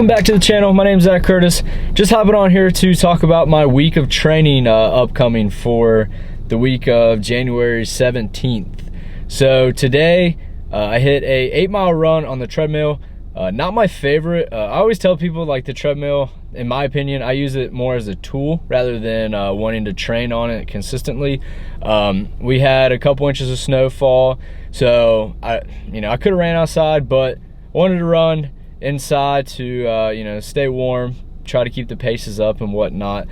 back to the channel. My name is Zach Curtis. Just hopping on here to talk about my week of training upcoming for the week of January 17th. So today I hit a 8-mile run on the treadmill. Not my favorite. I always tell people, like, the treadmill, in my opinion, I use it more as a tool rather than wanting to train on it consistently. We had a couple inches of snowfall, so I could have ran outside, but wanted to run inside to stay warm, try to keep the paces up and whatnot.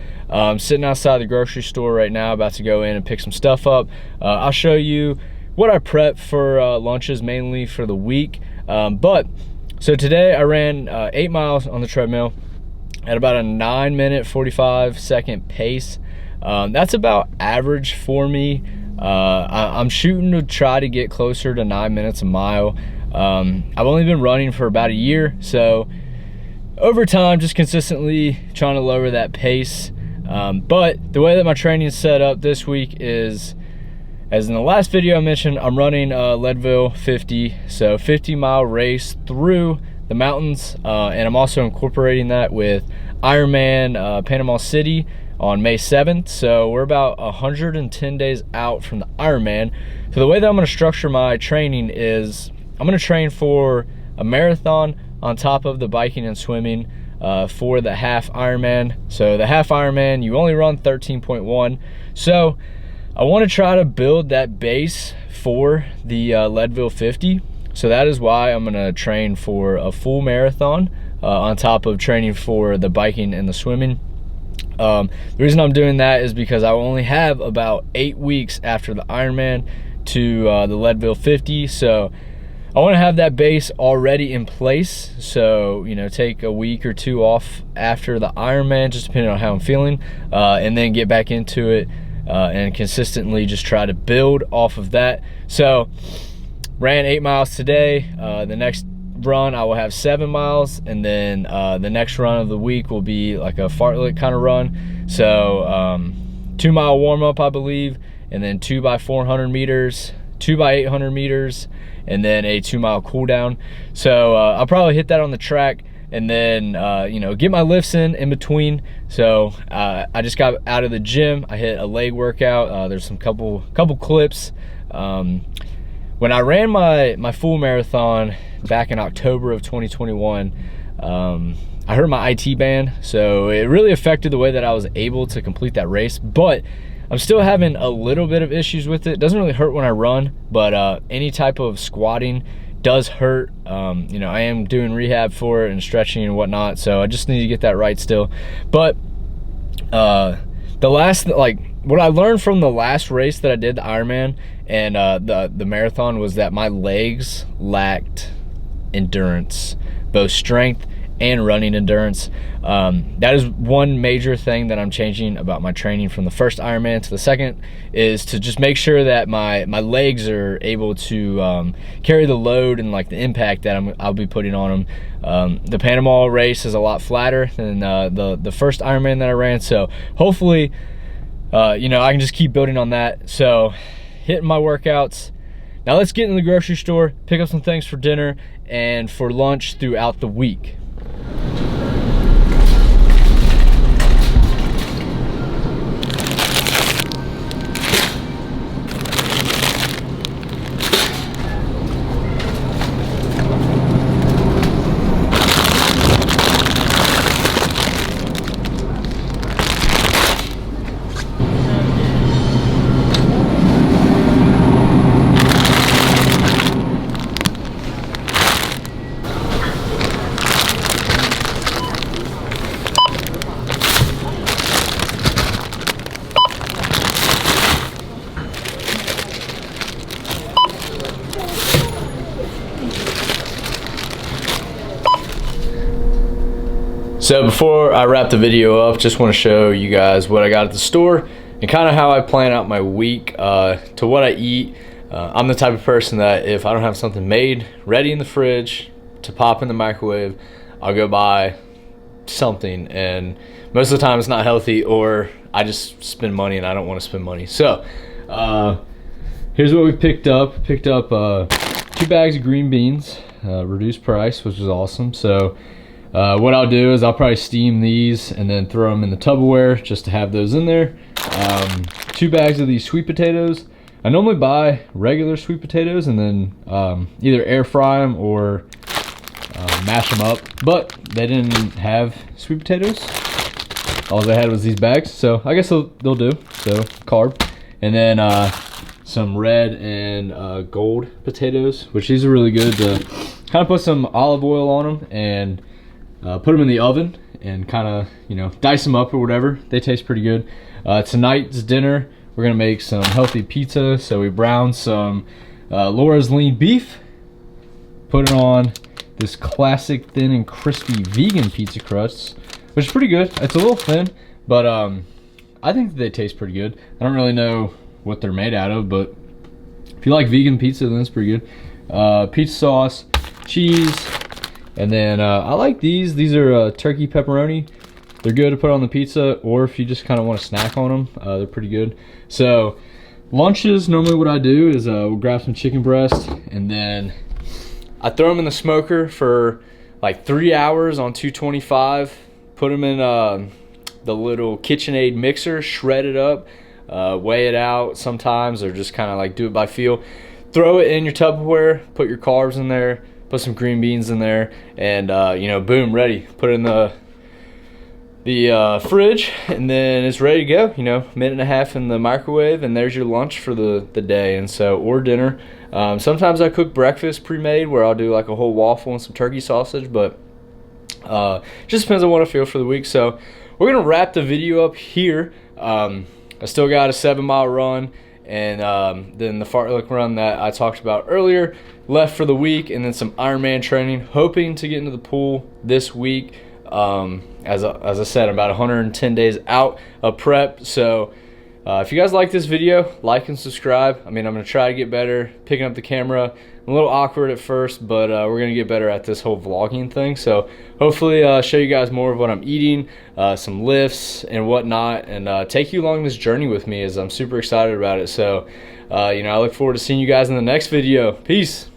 Sitting outside the grocery store right now, about to go in and pick some stuff up. I'll show you what I prep for lunches, mainly for the week. So today I ran 8 miles on the treadmill at about a 9-minute 45-second pace. That's about average for me. I'm shooting to try to get closer to 9 minutes a mile. I've only been running for about a year, so over time, just consistently trying to lower that pace. But the way that my training is set up this week is, as in the last video I mentioned, I'm running Leadville 50, so 50-mile race through the mountains, and I'm also incorporating that with Ironman Panama City on May 7th. So we're about 110 days out from the Ironman. So the way that I'm going to structure my training is I'm going to train for a marathon on top of the biking and swimming for the half Ironman. So the half Ironman, you only run 13.1. So I want to try to build that base for the Leadville 50. So that is why I'm going to train for a full marathon on top of training for the biking and the swimming. The reason I'm doing that is because I only have about 8 weeks after the Ironman to the Leadville 50. So I want to have that base already in place. So, take a week or two off after the Ironman, just depending on how I'm feeling, and then get back into it and consistently just try to build off of that. So ran 8 miles today. The next run I will have 7 miles, and then the next run of the week will be like a fartlek kind of run. So 2-mile warm-up, I believe, and then 2 by 400 meters, 2 by 800 meters, and then a 2-mile cool down. So I'll probably hit that on the track, and then get my lifts in between. So I just got out of the gym. I hit a leg workout. There's some couple clips. When I ran my full marathon back in October of 2021, I hurt my IT band, so it really affected the way that I was able to complete that race. But I'm still having a little bit of issues with it. It doesn't really hurt when I run, but any type of squatting does hurt. I am doing rehab for it and stretching and whatnot, so I just need to get that right still. But what I learned from the last race that I did, the Ironman and the marathon, was that my legs lacked endurance, both strength and running endurance. That is one major thing that I'm changing about my training from the first Ironman to the second, is to just make sure that my legs are able to carry the load and like the impact that I'll be putting on them. The Panama race is a lot flatter than the first Ironman that I ran, so hopefully I can just keep building on that. So hitting my workouts. Now let's get in the grocery store, pick up some things for dinner and for lunch throughout the week. So before I wrap the video up, just want to show you guys what I got at the store and kind of how I plan out my week to what I eat. I'm the type of person that if I don't have something made ready in the fridge to pop in the microwave, I'll go buy something, and most of the time it's not healthy, or I just spend money and I don't want to spend money. So here's what we picked up. 2 bags of green beans, reduced price, which is awesome. So What I'll do is I'll probably steam these and then throw them in the Tupperware just to have those in there. 2 bags of these sweet potatoes. I normally buy regular sweet potatoes and then either air fry them or mash them up, but they didn't have sweet potatoes. All they had was these bags, so I guess they'll do. So carb, and then some red and gold potatoes, which these are really good to kind of put some olive oil on them and put them in the oven and kind of, you know, dice them up or whatever. They taste pretty good. Tonight's dinner, we're gonna make some healthy pizza. So we browned some Laura's lean beef, put it on this classic thin and crispy vegan pizza crust, which is pretty good. It's a little thin, but I think that they taste pretty good. I don't really know what they're made out of, but if you like vegan pizza, then it's pretty good. Pizza sauce, cheese, and then I like these. These are turkey pepperoni. They're good to put on the pizza, or if you just kind of want to snack on them, they're pretty good. So lunches, normally what I do is we'll grab some chicken breast, and then I throw them in the smoker for like 3 hours on 225. Put them in the little KitchenAid mixer, shred it up, weigh it out sometimes, or just kind of like do it by feel. Throw it in your Tupperware, put your carbs in there, put some green beans in there, and you know, boom, ready. Put it in the fridge, and then it's ready to go. You know, minute and a half in the microwave, and there's your lunch for the day. And so, or dinner. Sometimes I cook breakfast pre-made, where I'll do like a whole waffle and some turkey sausage, but just depends on what I feel for the week. So we're gonna wrap the video up here. I still got a 7-mile run, and then the fartlek run that I talked about earlier left for the week, and then some Ironman training, hoping to get into the pool this week. As I said, I'm about 110 days out of prep. So if you guys like this video, like and subscribe. I mean, I'm gonna try to get better picking up the camera. I'm a little awkward at first, but we're gonna get better at this whole vlogging thing. So hopefully show you guys more of what I'm eating, some lifts and whatnot, and take you along this journey with me, as I'm super excited about it. So you know, I look forward to seeing you guys in the next video. Peace.